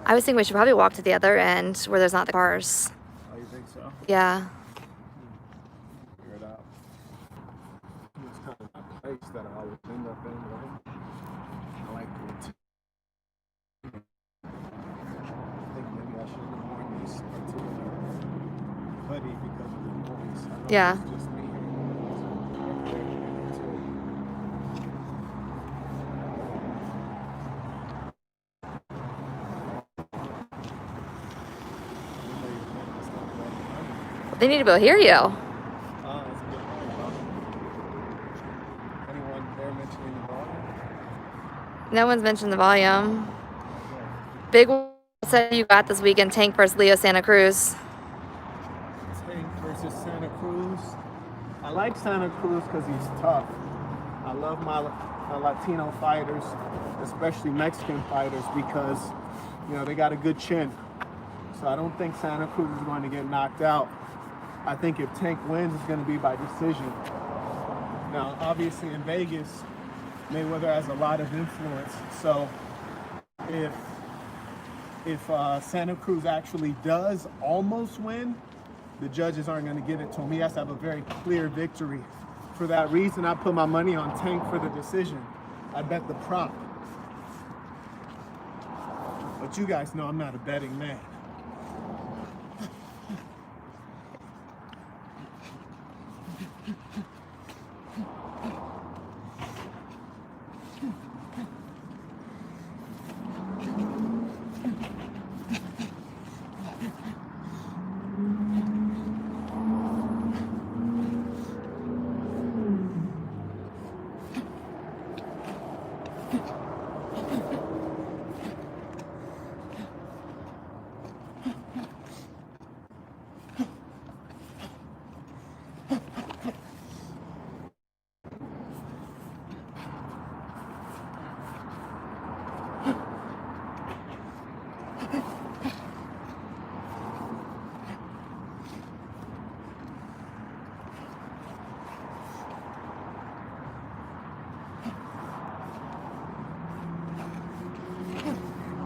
I was thinking we should probably walk to the other end where there's not the cars. Oh, you think so? Yeah. Figure it out. It's kind of that place that I would end up in, right? I like to. I think maybe I should have worn this particular hoodie because of the noise. I know Yeah. it's just me. They need to be able to hear you. That's a good point. Anyone there mentioning the volume? No one's mentioned the volume. Big said you got this weekend, Tank versus Leo Santa Cruz. Tank versus Santa Cruz. I like Santa Cruz because he's tough. I love my Latino fighters, especially Mexican fighters, because they got a good chin. So I don't think Santa Cruz is going to get knocked out. I think if Tank wins, it's going to be by decision. Now, obviously in Vegas, Mayweather has a lot of influence. So if Santa Cruz actually does almost win, the judges aren't going to give it to him. He has to have a very clear victory. For that reason, I put my money on Tank for the decision. I bet the prop. But you guys know I'm not a betting man.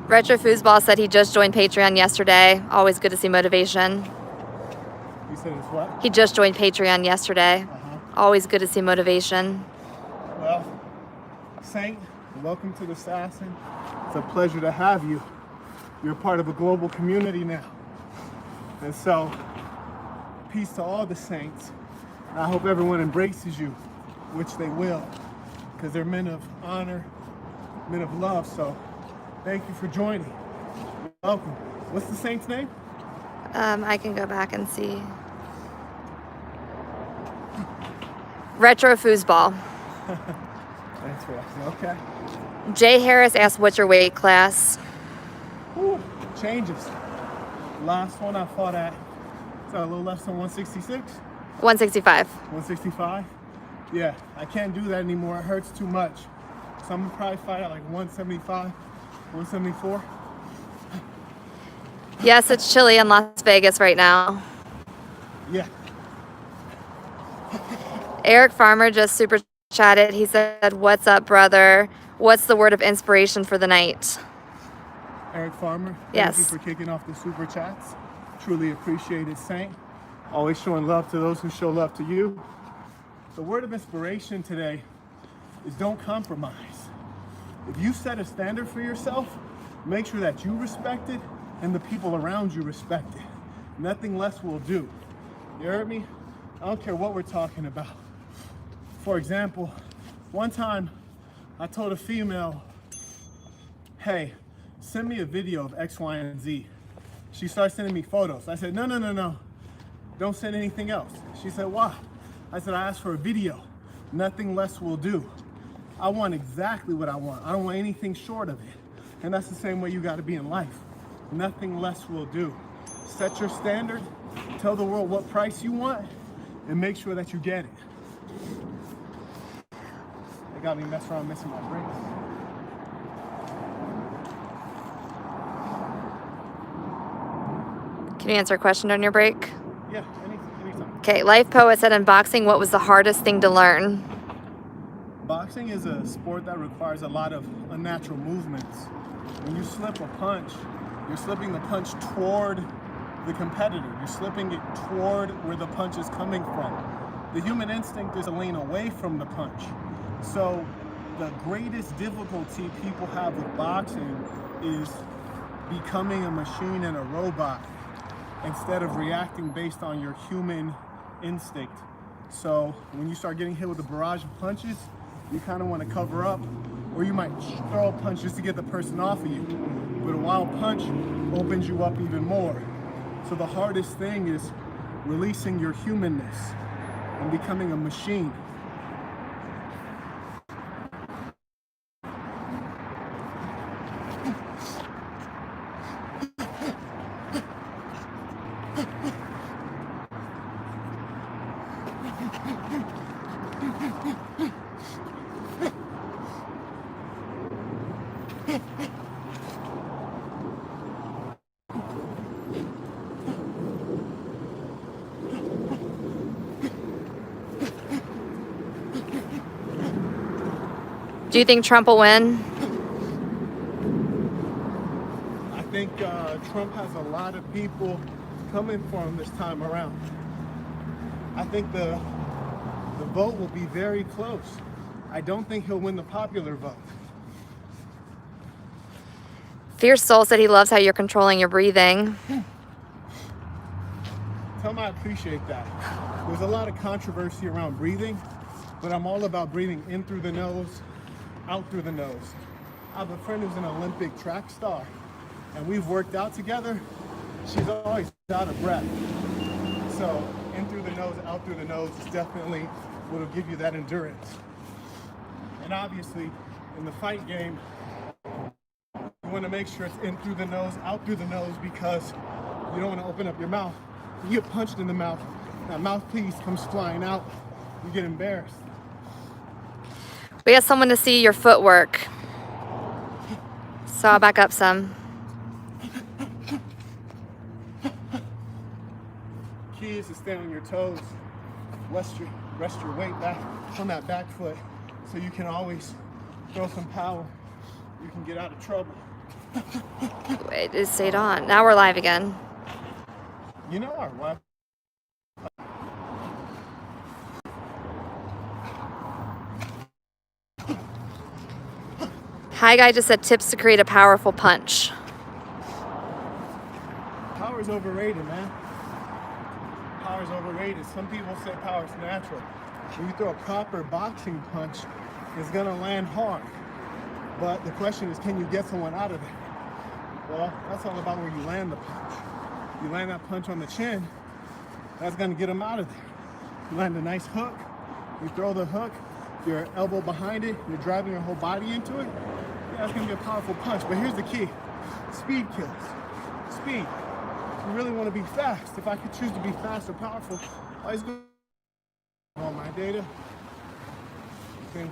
Retro Foosball said he just joined Patreon yesterday. Always good to see motivation. You said it's what? He just joined Patreon yesterday. Always good to see motivation. Well, Saint, welcome to the Assassin. It's a pleasure to have you. You're part of a global community now. And so, peace to all the Saints. And I hope everyone embraces you, which they will, because they're men of honor, men of love. So, thank you for joining. You're welcome. What's the Saint's name? I can go back and see. Retro Foosball. Thanks for asking. Okay. Jay Harris asked, what's your weight class? Ooh, changes. Last one I fought at, it's a little less than 166. 165. 165? Yeah, I can't do that anymore. It hurts too much. So I'm gonna probably fight at like 175, 174. Yes, it's chilly in Las Vegas right now. Yeah. Eric Farmer just super chatted. He said, what's up, brother? What's the word of inspiration for the night? Eric Farmer, Yes. Thank you for kicking off the super chats. Truly appreciate it, Saint. Always showing love to those who show love to you. The word of inspiration today is don't compromise. If you set a standard for yourself, make sure that you respect it and the people around you respect it. Nothing less will do. You heard me? I don't care what we're talking about. For example, one time I told a female, hey, send me a video of X, Y, and Z. She started sending me photos. I said, no. Don't send anything else. She said, why? I said, I asked for a video. Nothing less will do. I want exactly what I want. I don't want anything short of it. And that's the same way you gotta be in life. Nothing less will do. Set your standard, tell the world what price you want, and make sure that you get it. They got me messing around missing my brakes. Can you answer a question on your break? Yeah, anytime. Okay, Life Poet said in boxing, what was the hardest thing to learn? Boxing is a sport that requires a lot of unnatural movements. When you slip a punch, You're slipping the punch toward the competitor. You're slipping it toward where the punch is coming from. The human instinct is to lean away from the punch. So the greatest difficulty people have with boxing is becoming a machine and a robot instead of reacting based on your human instinct. So when you start getting hit with a barrage of punches, you kind of want to cover up, or you might throw punches to get the person off of you. But a wild punch opens you up even more. So the hardest thing is releasing your humanness and becoming a machine. Do you think Trump will win? I think Trump has a lot of people coming for him this time around. I think the vote will be very close. I don't think he'll win the popular vote. Fierce Soul said he loves how you're controlling your breathing. Tell him I appreciate that. There's a lot of controversy around breathing, but I'm all about breathing in through the nose, out through the nose. I have a friend who's an Olympic track star, and we've worked out together. She's always out of breath. So in through the nose, out through the nose is definitely what will give you that endurance. And obviously, in the fight game, you want to make sure it's in through the nose, out through the nose, because you don't want to open up your mouth. You get punched in the mouth, that mouthpiece comes flying out, you get embarrassed. We have someone to see your footwork. So I'll back up some. Key is to stay on your toes. Rest your weight back on that back foot so you can always throw some power. You can get out of trouble. Wait, it stayed on. Now we're live again. You know our wife. Hi Guy just said tips to create a powerful punch. Power's overrated, man. Power's overrated. Some people say power's natural. When you throw a proper boxing punch, it's gonna land hard. But the question is, can you get someone out of there? Well, that's all about where you land the punch. You land that punch on the chin, that's gonna get them out of there. You land a nice hook, you throw the hook, your elbow behind it, you're driving your whole body into it, yeah, that's gonna be a powerful punch. But here's the key, speed kills. Speed. You really wanna be fast. If I could choose to be fast or powerful, I always go all my data. Then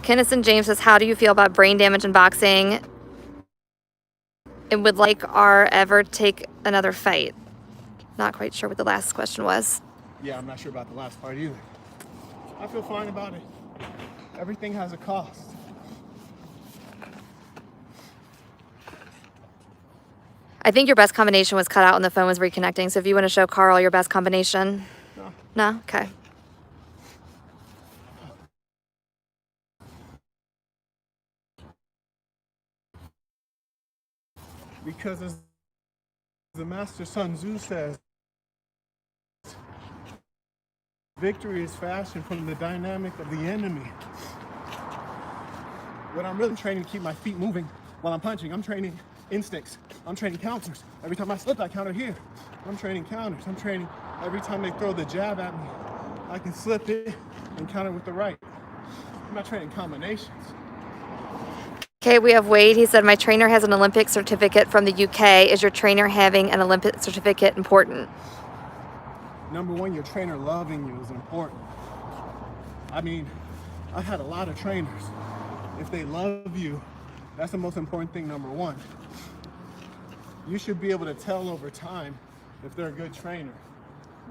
Kennison James says, how do you feel about brain damage in boxing? And would like R ever take another fight? Not quite sure what the last question was. yeah, I'm not sure about the last part either. I feel fine about it. Everything has a cost. I think your best combination was cut out when the phone was reconnecting. So if you want to show Carl your best combination. No. No? Okay. Because as the master Sun Tzu says, victory is fashioned from the dynamic of the enemy. When I'm really training to keep my feet moving while I'm punching, I'm training instincts. I'm training counters. Every time I slip, I counter here. I'm training counters. I'm training every time they throw the jab at me, I can slip it and counter with the right. I'm not training combinations. Okay, we have Wade. He said, my trainer has an Olympic certificate from the UK. Is your trainer having an Olympic certificate important? Number one, your trainer loving you is important. I mean, I've had a lot of trainers. If they love you, that's the most important thing, number one. You should be able to tell over time if they're a good trainer.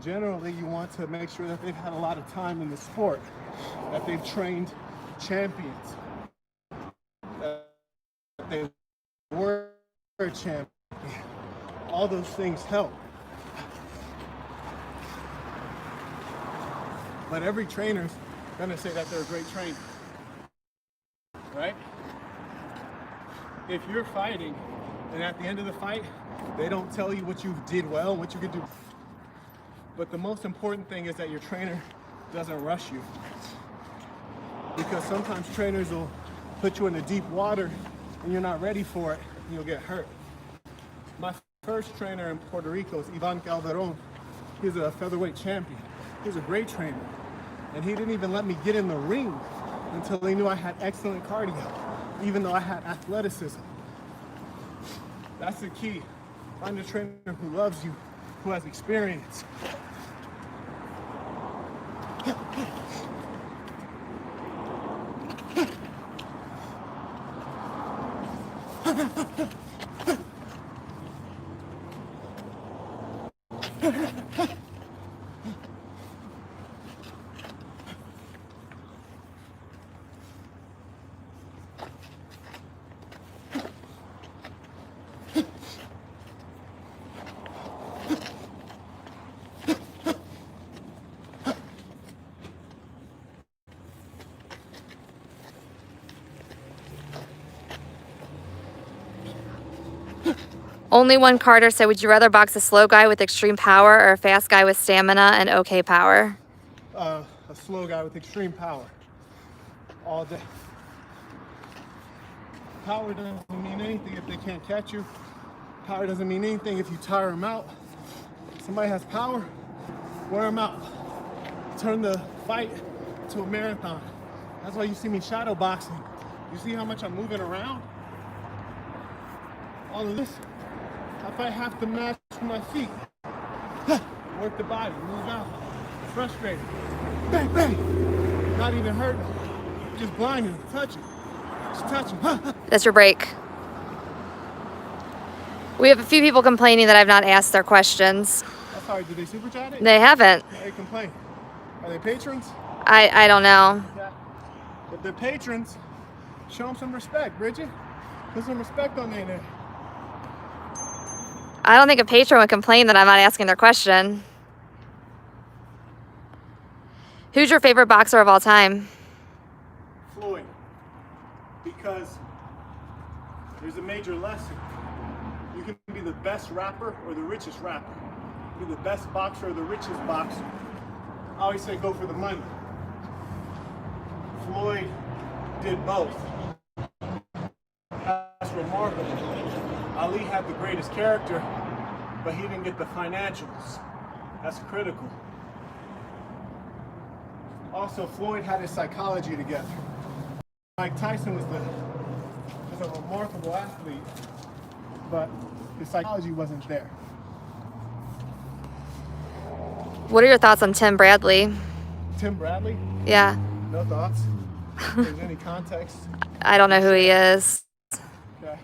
Generally, you want to make sure that they've had a lot of time in the sport, that they've trained champions, that they were a champion. All those things help. But every trainer's gonna say that they're a great trainer, right? If you're fighting and at the end of the fight, they don't tell you what you did well, what you could do. But the most important thing is that your trainer doesn't rush you. Because sometimes trainers will put you in the deep water and you're not ready for it and you'll get hurt. My first trainer in Puerto Rico is Ivan Calderon. He's a featherweight champion. He's a great trainer. And he didn't even let me get in the ring until he knew I had excellent cardio, even though I had athleticism. That's the key. Find a trainer who loves you, who has experience. Only one Carter said, would you rather box a slow guy with extreme power or a fast guy with stamina and okay power? A slow guy with extreme power. All day. Power doesn't mean anything if they can't catch you. Power doesn't mean anything if you tire them out. If somebody has power, wear them out. Turn the fight to a marathon. That's why you see me shadow boxing. You see how much I'm moving around? All of this. I fight half the match with my feet. Work the body, move out. Frustrated. Bang, bang. Not even hurting. Just blinding, touching. Just touching. That's your break. We have a few people complaining that I've not asked their questions. I'm sorry, did they super chat it? They haven't. They complain. Are they patrons? I don't know. Yeah. If they're patrons, show them some respect, Bridget. Put some respect on their name. I don't think a patron would complain that I'm not asking their question. Who's your favorite boxer of all time? Floyd. Because there's a major lesson. You can be the best rapper or the richest rapper. Be the best boxer or the richest boxer. I always say go for the money. Floyd did both. That's remarkable. Ali had the greatest character, but he didn't get the financials. That's critical. Also, Floyd had his psychology together. Mike Tyson was a remarkable athlete, but his psychology wasn't there. What are your thoughts on Tim Bradley? Tim Bradley? Yeah. No thoughts? If there's any context? I don't know who he is. Okay.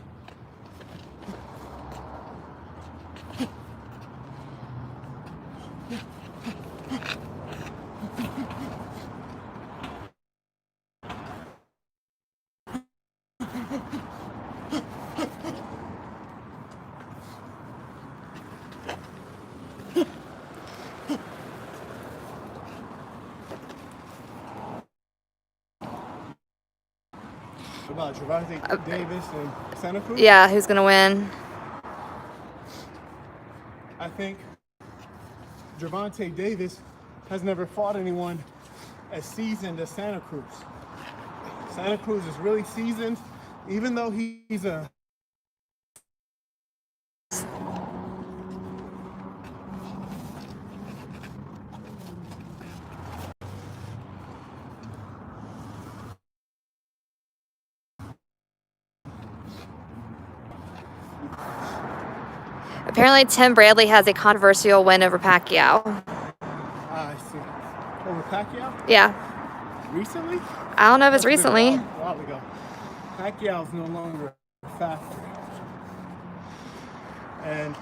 About Gervonta Davis and Santa Cruz? Yeah, who's going to win? I think Gervonta Davis has never fought anyone as seasoned as Santa Cruz. Santa Cruz is really seasoned, even though he's a Apparently, Tim Bradley has a controversial win over Pacquiao. I see. Over Pacquiao? Yeah. Recently? I don't know if it's recently. A while ago. Pacquiao's no longer a factor. And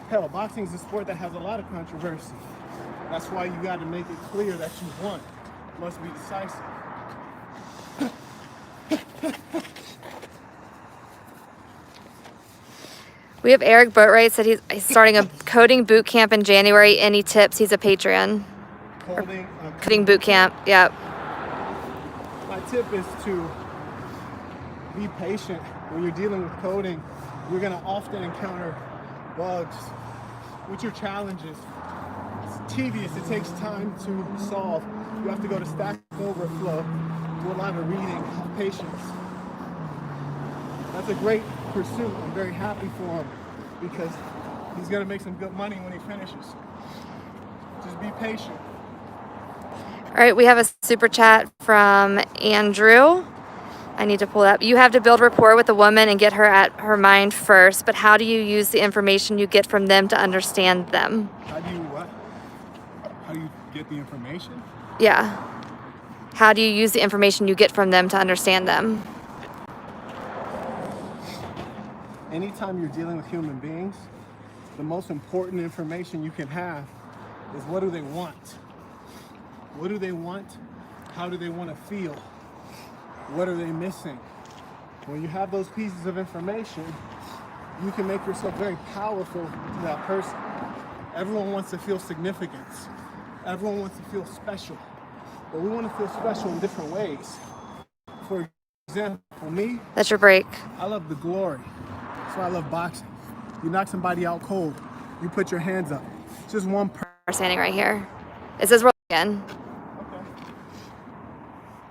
Hell, boxing is a sport that has a lot of controversy. That's why you got to make it clear that you won. You must be decisive. We have Eric Boatwright said he's starting a coding boot camp in January. Any tips? He's a Patreon. Coding boot camp. Yep. My tip is to be patient. When you're dealing with coding, you're going to often encounter bugs, which are challenges. It's tedious. It takes time to solve. You have to go to Stack Overflow, do a lot of reading, have patience. That's a great pursuit. I'm very happy for him because he's going to make some good money when he finishes. Just be patient. All right, we have a super chat from Andrew. I need to pull it up. You have to build rapport with a woman and get her at her mind first, but how do you use the information you get from them to understand them? How do you what? How do you get the information? Yeah. How do you use the information you get from them to understand them? Anytime you're dealing with human beings, the most important information you can have is what do they want? What do they want? How do they want to feel? What are they missing? When you have those pieces of information, you can make yourself very powerful to that person. Everyone wants to feel significance. Everyone wants to feel special. But we want to feel special in different ways. For example, for me, That's your break. I love the glory. That's why I love boxing. You knock somebody out cold, you put your hands up. It's just one person. We're standing right here. It says roll again. Okay.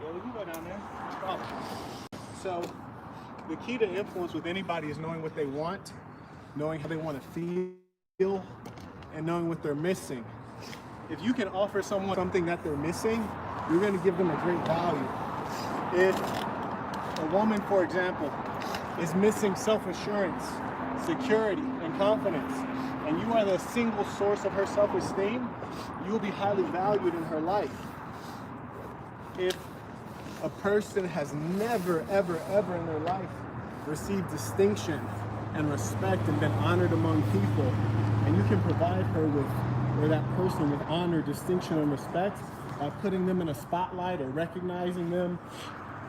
Yeah, we can go down there. No problem. So, the key to influence with anybody is knowing what they want, knowing how they want to feel, and knowing what they're missing. If you can offer someone something that they're missing, you're going to give them a great value. If a woman, for example, is missing self-assurance, security, and confidence, and you are the single source of her self-esteem, you will be highly valued in her life. If a person has never, ever, ever in their life received distinction and respect and been honored among people, and you can provide her with, or that person with honor, distinction, and respect by putting them in a spotlight or recognizing them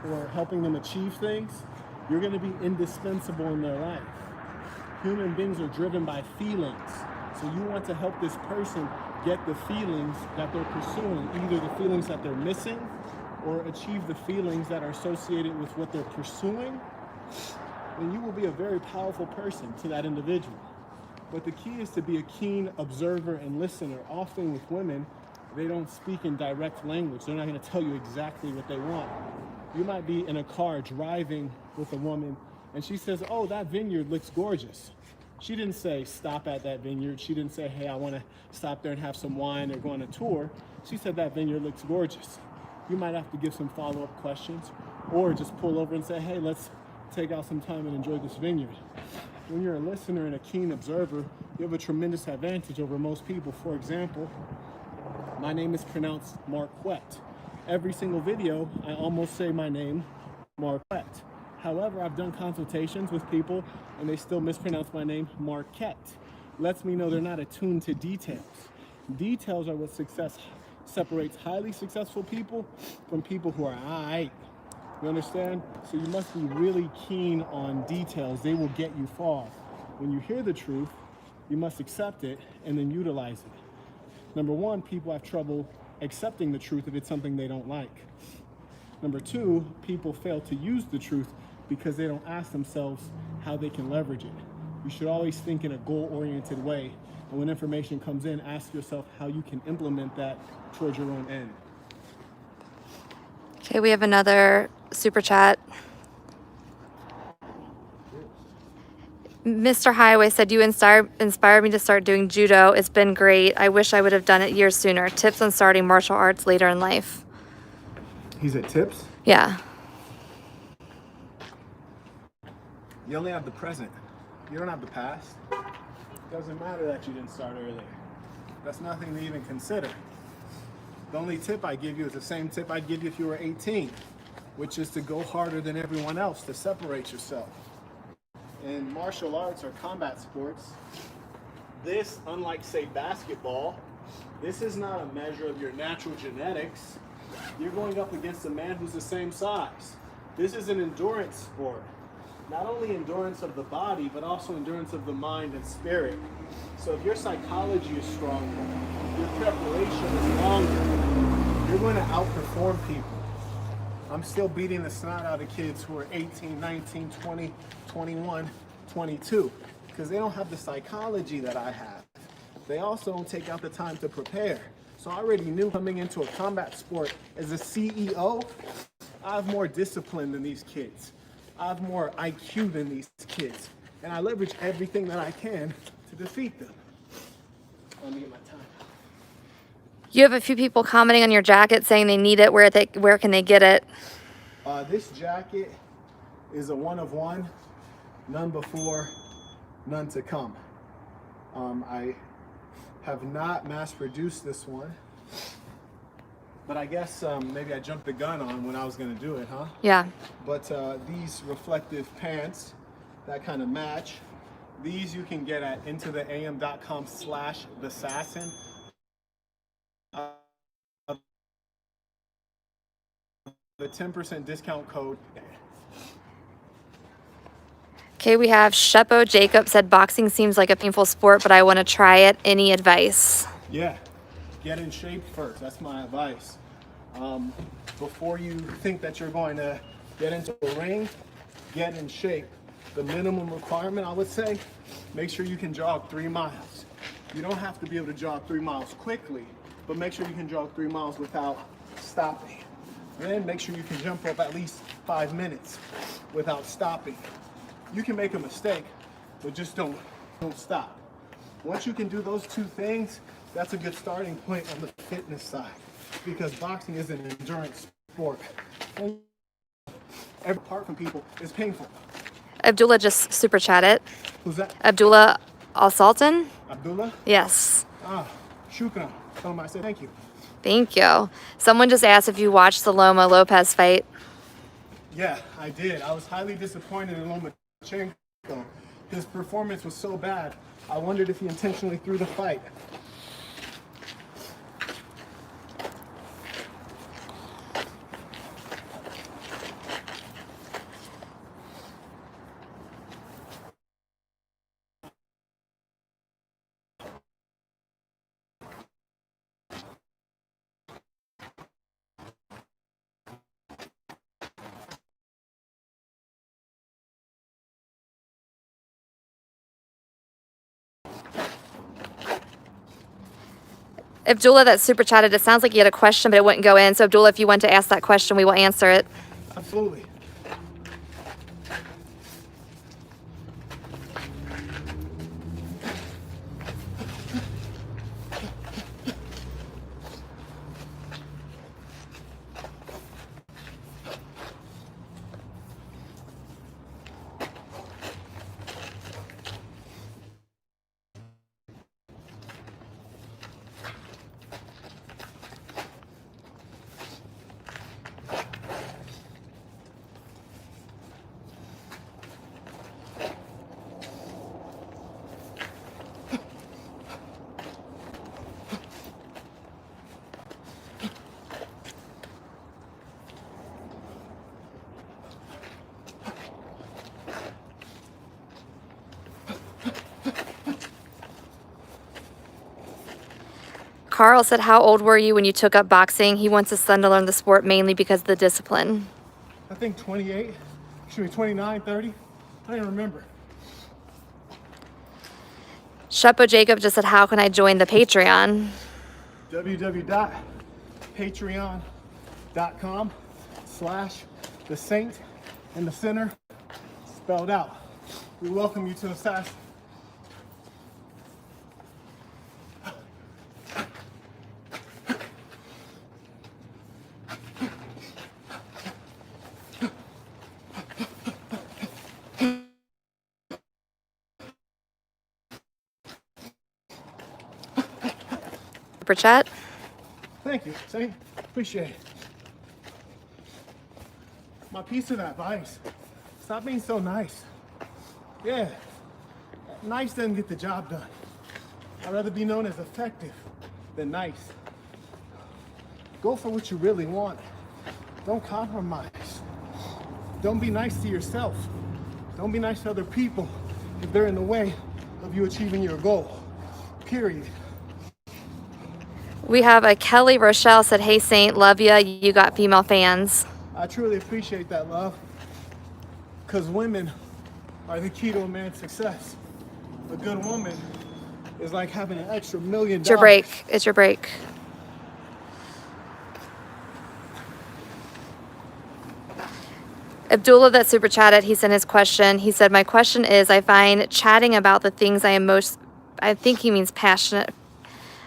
or helping them achieve things, you're going to be indispensable in their life. Human beings are driven by feelings. So you want to help this person get the feelings that they're pursuing, either the feelings that they're missing or achieve the feelings that are associated with what they're pursuing, then you will be a very powerful person to that individual. But the key is to be a keen observer and listener. Often with women, they don't speak in direct language. They're not going to tell you exactly what they want. You might be in a car driving with a woman and she says, oh, that vineyard looks gorgeous. She didn't say, stop at that vineyard. She didn't say, hey, I want to stop there and have some wine or go on a tour. She said, that vineyard looks gorgeous. You might have to give some follow-up questions or just pull over and say, hey, let's take out some time and enjoy this vineyard. When you're a listener and a keen observer, you have a tremendous advantage over most people. For example, my name is pronounced Marquett. Every single video, I almost say my name, Marquett. However, I've done consultations with people and they still mispronounce my name, Marquett. Lets me know they're not attuned to details. Details are what separates highly successful people from people who are aight. You understand? So you must be really keen on details. They will get you far. When you hear the truth, you must accept it and then utilize it. Number one, people have trouble accepting the truth if it's something they don't like. Number two, people fail to use the truth because they don't ask themselves how they can leverage it. You should always think in a goal-oriented way. And when information comes in, ask yourself how you can implement that towards your own end. Okay, we have another super chat. Mr. Highway said, you inspired me to start doing judo. It's been great. I wish I would have done it years sooner. Tips on starting martial arts later in life. He's at tips? Yeah. You only have the present. You don't have the past. It doesn't matter that you didn't start earlier. That's nothing to even consider. The only tip I give you is the same tip I'd give you if you were 18, which is to go harder than everyone else to separate yourself. In martial arts or combat sports, this, unlike say basketball, this is not a measure of your natural genetics. You're going up against a man who's the same size. This is an endurance sport. Not only endurance of the body, but also endurance of the mind and spirit. So if your psychology is stronger, your preparation is longer, you're going to outperform people. I'm still beating the snot out of kids who are 18, 19, 20, 21, 22, because they don't have the psychology that I have. They also don't take out the time to prepare. So I already knew coming into a combat sport as a CEO, I have more discipline than these kids. I have more IQ than these kids. And I leverage everything that I can to defeat them. Let me get my time. You have a few people commenting on your jacket saying they need it. Where can they get it? This jacket is a one of one, none before, none to come. I have not mass produced this one, but I guess maybe I jumped the gun on when I was gonna do it, huh? Yeah. But these reflective pants that kind of match, these you can get at intotheam.com/thesassin. The 10% discount code. Okay, we have Shepo Jacob said boxing seems like a painful sport, but I want to try it. Any advice? Yeah, get in shape first. That's my advice. Before you think that you're going to get into a ring, get in shape. The minimum requirement, I would say, make sure you can jog 3 miles. You don't have to be able to jog 3 miles quickly, but make sure you can jog 3 miles without stopping. Then make sure you can jump rope at least 5 minutes without stopping. You can make a mistake, but just don't stop. Once you can do those 2 things, that's a good starting point on the fitness side, because boxing is an endurance sport. And every part from people is painful. Abdullah just super chatted. Who's that? Abdullah Al Sultan? Abdullah? Yes. Shukran. Tell him I said thank you. Thank you. Someone just asked if you watched the Loma Lopez fight. Yeah, I did. I was highly disappointed in Lomachenko. His performance was so bad, I wondered if he intentionally threw the fight. Abdullah that super chatted, it sounds like you had a question, but it wouldn't go in. So Abdullah, if you want to ask that question, we will answer it. Absolutely. Carl said, how old were you when you took up boxing? He wants his son to learn the sport mainly because of the discipline. I think 28, excuse me, 29, 30. I don't even remember. Shepo Jacob just said, how can I join the Patreon? www.patreon.com/the saint in the center spelled out. We welcome you to the SAS. Super chat. Thank you, Saint. Appreciate it. My piece of advice, stop being so nice. Yeah, nice doesn't get the job done. I'd rather be known as effective than nice. Go for what you really want. Don't compromise. Don't be nice to yourself. Don't be nice to other people if they're in the way of you achieving your goal. Period. We have a Kelly Rochelle said, "Hey Saint, love ya. You got female fans." I truly appreciate that, love, because women are the key to a man's success. A good woman is like having an extra $1 million. It's your break. It's your break. Abdullah that super chatted, he sent his question. He said, "My question is, I find chatting about the things I think he means passionate.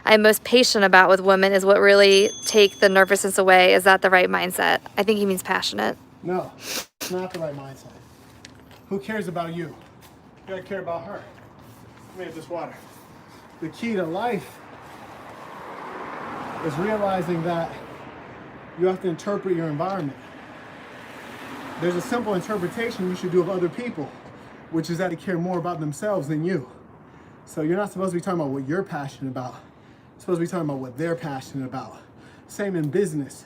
I am most patient about with women is what really take the nervousness away. Is that the right mindset?" I think he means passionate. No, it's not the right mindset. Who cares about you? You gotta care about her. Let me get this water. The key to life is realizing that you have to interpret your environment. There's a simple interpretation you should do of other people, which is that they care more about themselves than you. So you're not supposed to be talking about what you're passionate about. You're supposed to be talking about what they're passionate about. Same in business.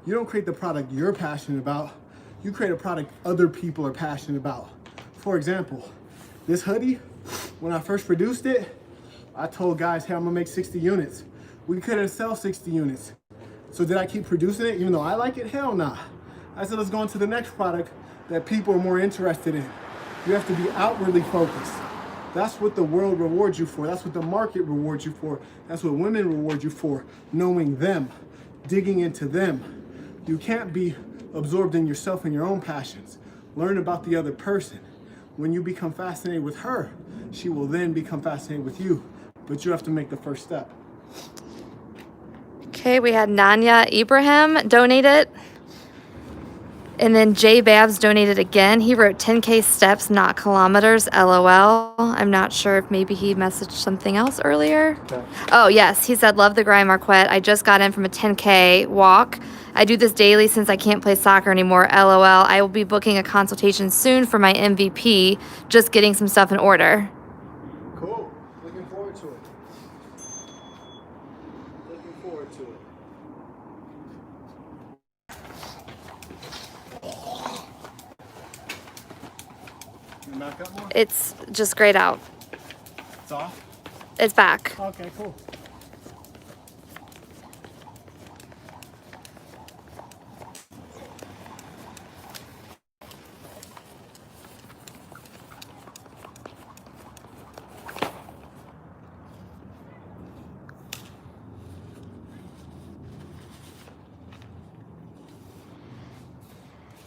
You don't create the product you're passionate about. You create a product other people are passionate about. For example, this hoodie, when I first produced it, I told guys, hey, I'm gonna make 60 units. We couldn't sell 60 units. So did I keep producing it even though I like it? Hell nah. I said, let's go on to the next product that people are more interested in. You have to be outwardly focused. That's what the world rewards you for. That's what the market rewards you for. That's what women reward you for. Knowing them, digging into them. You can't be absorbed in yourself and your own passions. Learn about the other person. When you become fascinated with her, she will then become fascinated with you. But you have to make the first step. Okay, we had Nanya Ibrahim donated. And then Jay Babs donated again. He wrote 10K steps, not kilometers, LOL. I'm not sure if maybe he messaged something else earlier. Okay. Oh, yes. He said, love the grind, Marquette. I just got in from a 10K walk. I do this daily since I can't play soccer anymore, LOL. I will be booking a consultation soon for my MVP. Just getting some stuff in order. Cool. Looking forward to it. Looking forward to it. You back up more? It's just grayed out. It's off? It's back. Okay, cool.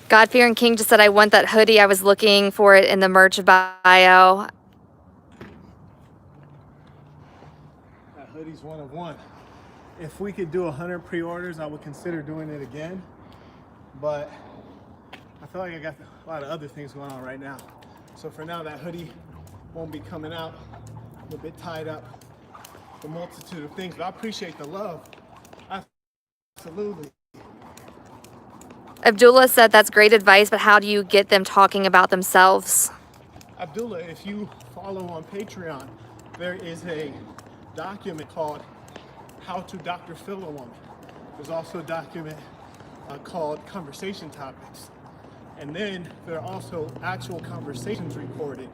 God-fearing King just said, I want that hoodie. I was looking for it in the merch bio. That hoodie's one of one. If we could do 100 pre-orders, I would consider doing it again. But I feel like I got a lot of other things going on right now. So for now, that hoodie won't be coming out. I'm a bit tied up with a multitude of things, but I appreciate the love. Absolutely. Abdullah said, that's great advice, but how do you get them talking about themselves? Abdullah, if you follow on Patreon, there is a document called How to Dr. Phil a Woman. There's also a document called Conversation Topics. And then there are also actual conversations recorded.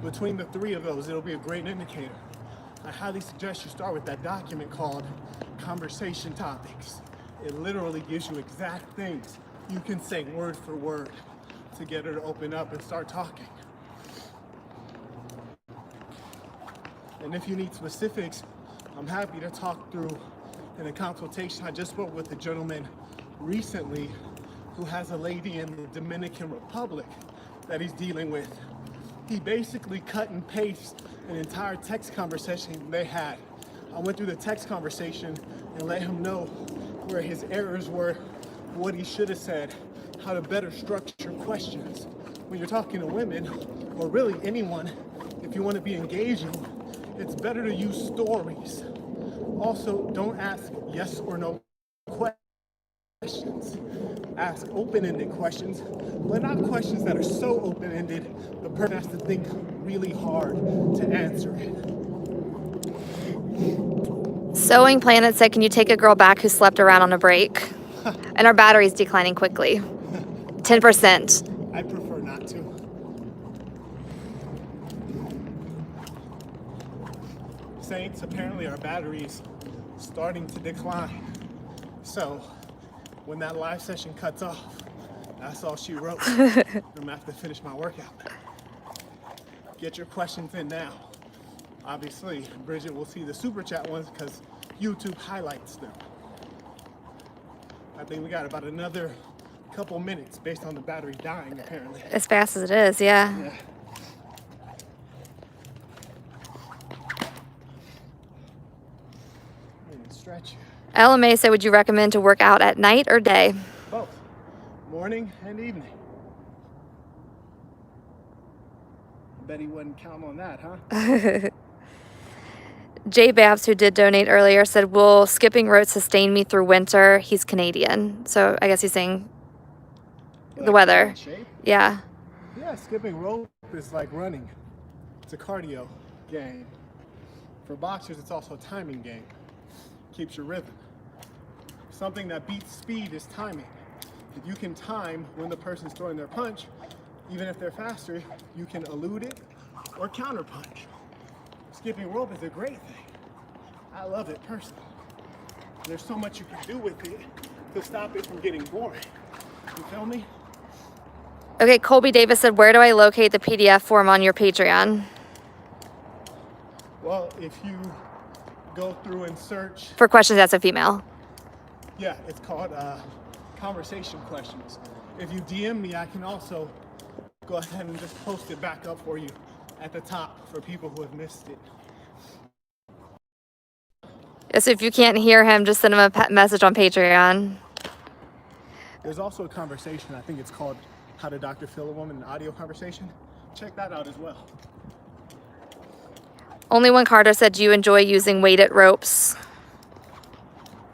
Between the three of those, it'll be a great indicator. I highly suggest you start with that document called Conversation Topics. It literally gives you exact things you can say word for word to get her to open up and start talking. And if you need specifics, I'm happy to talk through in a consultation. I just spoke with a gentleman recently who has a lady in the Dominican Republic that he's dealing with. He basically cut and pasted an entire text conversation they had. I went through the text conversation and let him know where his errors were, what he should have said, how to better structure questions. When you're talking to women, or really anyone, if you want to be engaging, it's better to use stories. Also, don't ask yes or no questions. Ask open-ended questions, but not questions that are so open-ended the person has to think really hard to answer it. Sewing Planet said, can you take a girl back who slept around on a break? And our battery's declining quickly. 10%. I prefer not to. Saints, apparently our battery's starting to decline. So when that live session cuts off, that's all she wrote. I'm gonna have to finish my workout. Get your questions in now. Obviously, Bridget will see the super chat ones because YouTube highlights them. I think we got about another couple minutes based on the battery dying, apparently. As fast as it is, yeah. Stretch. LMA said, would you recommend to work out at night or day? Both. Morning and evening. Bet he wouldn't count on that, huh? Jay Babs, who did donate earlier, said, will skipping rope sustain me through winter? He's Canadian. So I guess he's saying the weather. Yeah. Yeah, skipping rope is like running. It's a cardio game. For boxers, it's also a timing game. Keeps your rhythm. Something that beats speed is timing. If you can time when the person's throwing their punch, even if they're faster, you can elude it or counter punch. Skipping rope is a great thing. I love it personally. There's so much you can do with it to stop it from getting boring. You feel me? Okay, Colby Davis said, where do I locate the PDF form on your Patreon? Well, if you go through and search for questions as a female. Yeah, it's called conversation questions. If you DM me, I can also go ahead and just post it back up for you at the top for people who have missed it. So if you can't hear him, just send him a message on Patreon. There's also a conversation, I think it's called How to Dr. Feel a Woman, an audio conversation. Check that out as well. Only One Carter said, do you enjoy using weighted ropes?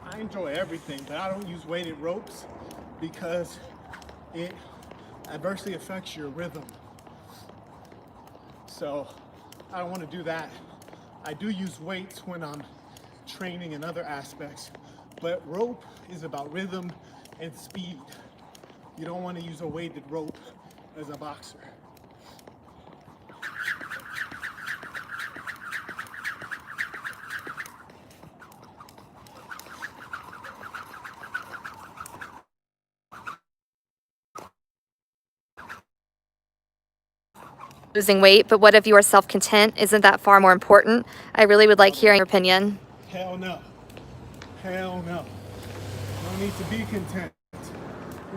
I enjoy everything, but I don't use weighted ropes because it adversely affects your rhythm. So I don't want to do that. I do use weights when I'm training in other aspects, but rope is about rhythm and speed. You don't want to use a weighted rope as a boxer. Losing weight, but what if you are self-content? Isn't that far more important? I really would like hearing your opinion. Hell no. Hell no. No need to be content.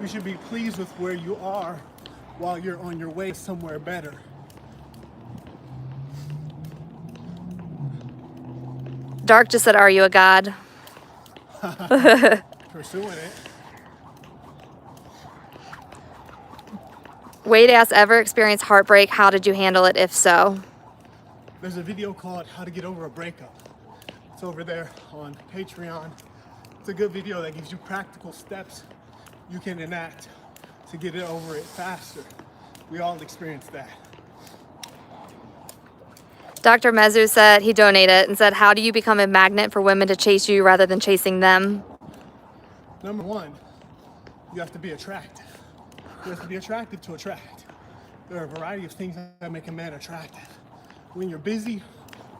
You should be pleased with where you are while you're on your way somewhere better. Dark just said, are you a god? Pursuing it. Wade asked, ever experienced heartbreak? How did you handle it, if so? There's a video called How to Get Over a Breakup. It's over there on Patreon. It's a good video that gives you practical steps you can enact to get it over it faster. We all experience that. Dr. Mezu said, he donated and said, how do you become a magnet for women to chase you rather than chasing them? Number one, you have to be attractive. You have to be attractive to attract. There are a variety of things that make a man attractive. When you're busy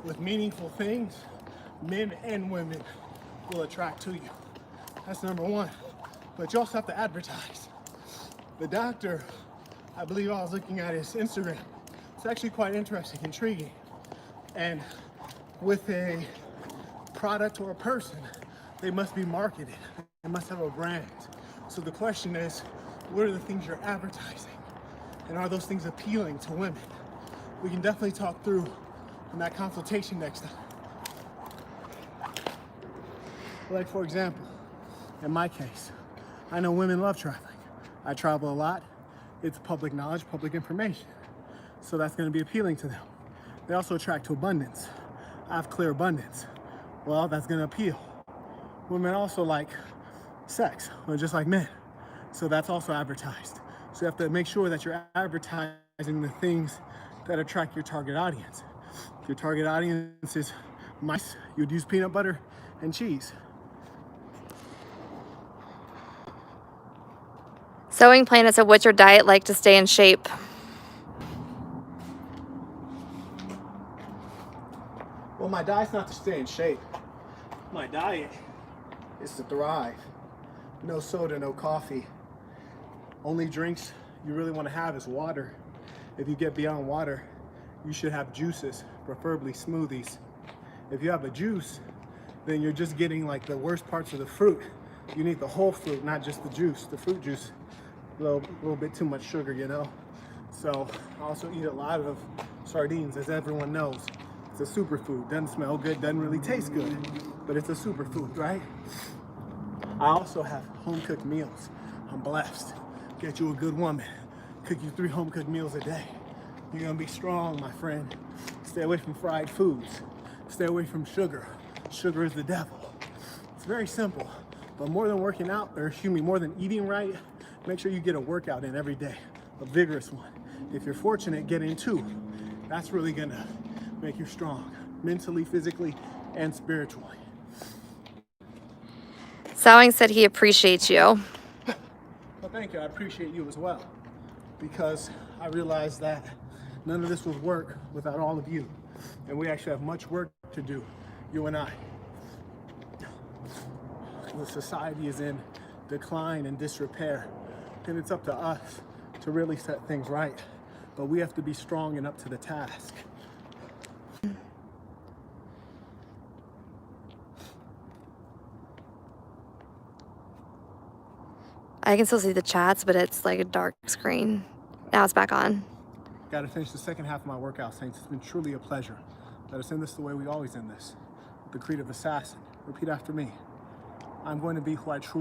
with meaningful things, men and women will attract to you. That's number one. But you also have to advertise. The doctor, I believe I was looking at his Instagram. It's actually quite interesting, intriguing. And with a product or a person, they must be marketed. They must have a brand. So the question is, what are the things you're advertising? And are those things appealing to women? We can definitely talk through in that consultation next time. Like, for example, in my case, I know women love traveling. I travel a lot. It's public knowledge, public information. So that's going to be appealing to them. They also attract to abundance. I have clear abundance. Well, that's going to appeal. Women also like sex, just like men. So that's also advertised. So you have to make sure that you're advertising the things that attract your target audience. If your target audience is mice, you would use peanut butter. and cheese. Sewing Planet said, what's your diet like to stay in shape? Well, my diet's not to stay in shape. My diet is to thrive. No soda, no coffee. Only drinks you really want to have is water. If you get beyond water, you should have juices, preferably smoothies. If you have a juice, then you're just getting like the worst parts of the fruit. You need the whole fruit, not just the juice. The fruit juice, a little bit too much sugar, you know? So I also eat a lot of sardines, as everyone knows. It's a superfood. Doesn't smell good, doesn't really taste good, but it's a superfood, right? I also have home-cooked meals. I'm blessed. Get you a good woman. Cook you 3 home-cooked meals a day. You're gonna be strong, my friend. Stay away from fried foods. Stay away from sugar. Sugar is the devil. It's very simple, but more than working out, or excuse me, more than eating right, make sure you get a workout in every day, a vigorous one. If you're fortunate, get in 2. That's really gonna make you strong, mentally, physically, and spiritually. Sewing said he appreciates you. Well, thank you. I appreciate you as well, because I realized that none of this would work without all of you, and we actually have much work to do, you and I. The society is in decline and disrepair, and it's up to us to really set things right, but we have to be strong and up to the task. I can still see the chats, but it's like a dark screen. Now it's back on. Got to finish the second half of my workout, Saints. It's been truly a pleasure. Let us end this the way we always end this. The creed of assassin. Repeat after me. I'm going to be who I truly